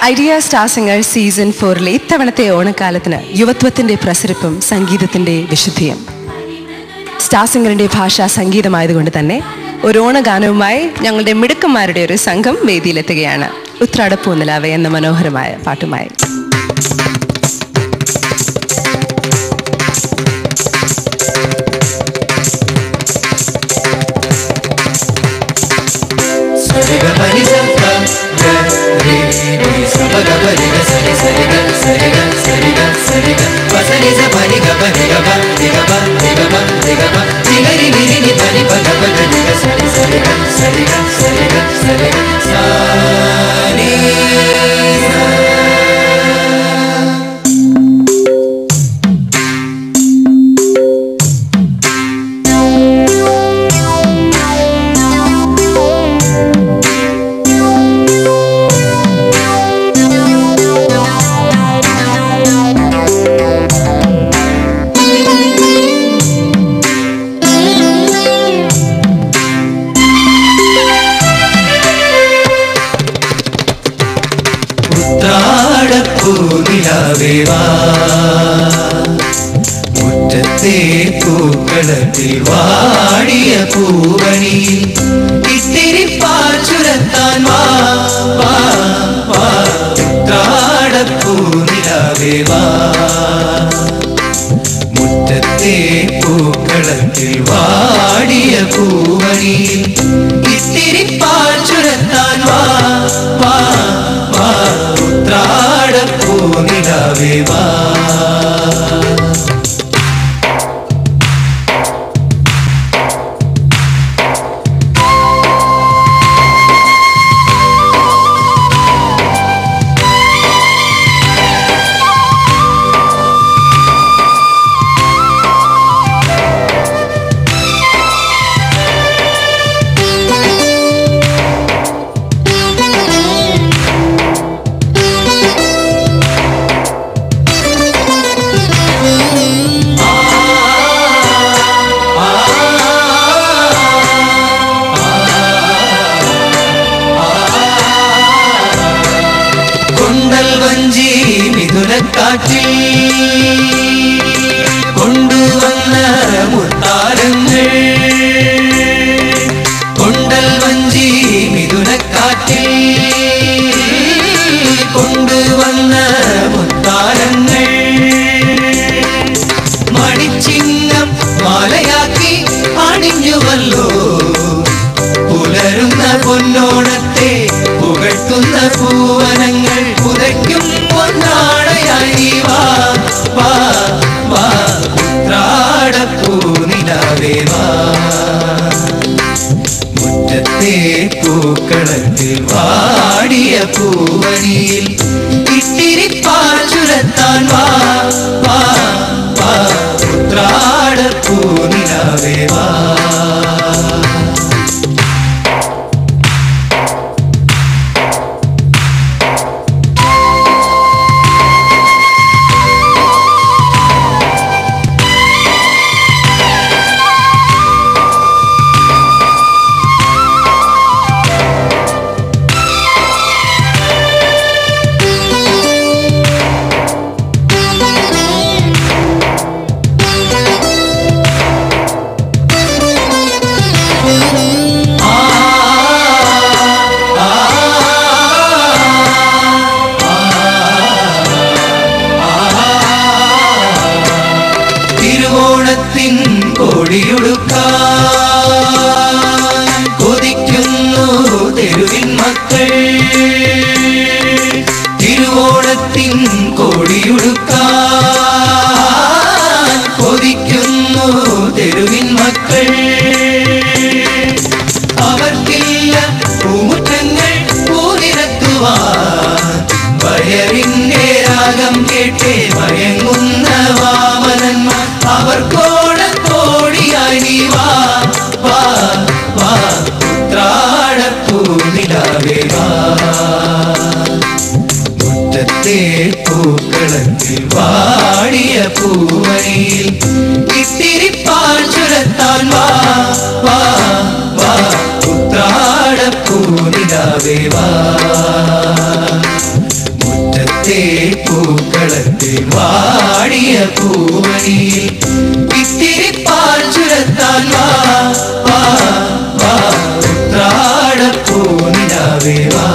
Idea star singer season 4 ഇത്തവണത്തെ ഓണക്കാലത്തിന് യുവത്വത്തിന്റെ പ്രസരിപ്പും സംഗീതത്തിന്റെ വിശുദ്ധിയും. സ്റ്റാർ സിംഗറിന്റെ ഭാഷ സംഗീതമായതുകൊണ്ട് തന്നെ ഒരു ഓണഗാനവുമായി ഞങ്ങളുടെ മിടുക്കന്മാരുടെ ഒരു സംഘം വേദിയിലെത്തുകയാണ്. ഉത്രാടപ്പൂനിലാവേ എന്ന മനോഹരമായ പാട്ടുമായി. മുറ്റത്തെ പൂക്കളത്തിൽ വാടിയ പൂവണിയിൽ ഇത്തിരി പാച്ചുരത്താൻ ഉത്രാടപ്പൂനിലാവേ വാ. മുറ്റത്തെ പൂക്കളത്തിൽ വാടിയ പൂവണിയിൽ ഇത്തിരി പാച്ചുരത്താൻ ഉത്രാടപ്പൂനിലാവേ വാ. കാറ്റിൽ കൊണ്ടുവന്ന മുത്താരങ്ങൾ, കൊണ്ടൽ വഞ്ചി മിഥുനക്കാറ്റിൽ കൊണ്ടുവന്ന മുത്താരങ്ങൾ മണിച്ചിഹ്നം മാലയാക്കി അണിഞ്ഞുവല്ലോ. പുലരുന്ന പൊന്നോണത്തെ പുകഴ്ത്തുന്ന പൂവനങ്ങൾ പുതയ്ക്കും പൊന്നാടയായി വാ വാ വാ. ഉത്രാടപ്പൂനിലാവേ വാ. മുറ്റത്തെ പൂക്കളത്തിൽ വാടിയ പൂവണിയിൽ ഇത്തിരി പാച്ചുരത്താൻ വാ വാ വാ. ഉത്രാടപ്പൂനിലാവേ വാ. തിരുവോണത്തിൻ കൊടിയുടുക്കാൻ കൊതിക്കുന്നു തെരുവിൻ മക്കൾ. തിരുവോണത്തിൻ കൊടിയുടുക്കാൻ കൊതിക്കുന്നു തെരുവിൻ മക്കൾ. അവർക്കില്ല പൂമുറ്റങ്ങൾ പൂനിരത്തുവാൻ വയറിന്റെ രാഗം കേട്ടേ മയങ്ങുന്ന വാമനന്മാർ. അവർക്കോടത്തോടിയായി നീ വാ വാ വാ. ഉത്രാടപ്പൂനിലാവേ വാ. മുറ്റത്തെ പൂക്കളത്തിൽ വാടിയ പൂവണിയിൽ ഇത്തിരി പാച്ചുരത്താൻ വാ വാ വാ. ഉത്രാടപ്പൂനിലാവേ വാ. മുറ്റത്തെ പൂക്കളത്തിൽ വാടിയ പൂവനിയിൽ ഇത്തിരി പാൽ ചുരത്താൻ വാ വാ വാ ഉത്രാടപ്പൂനിലാവേ വാ.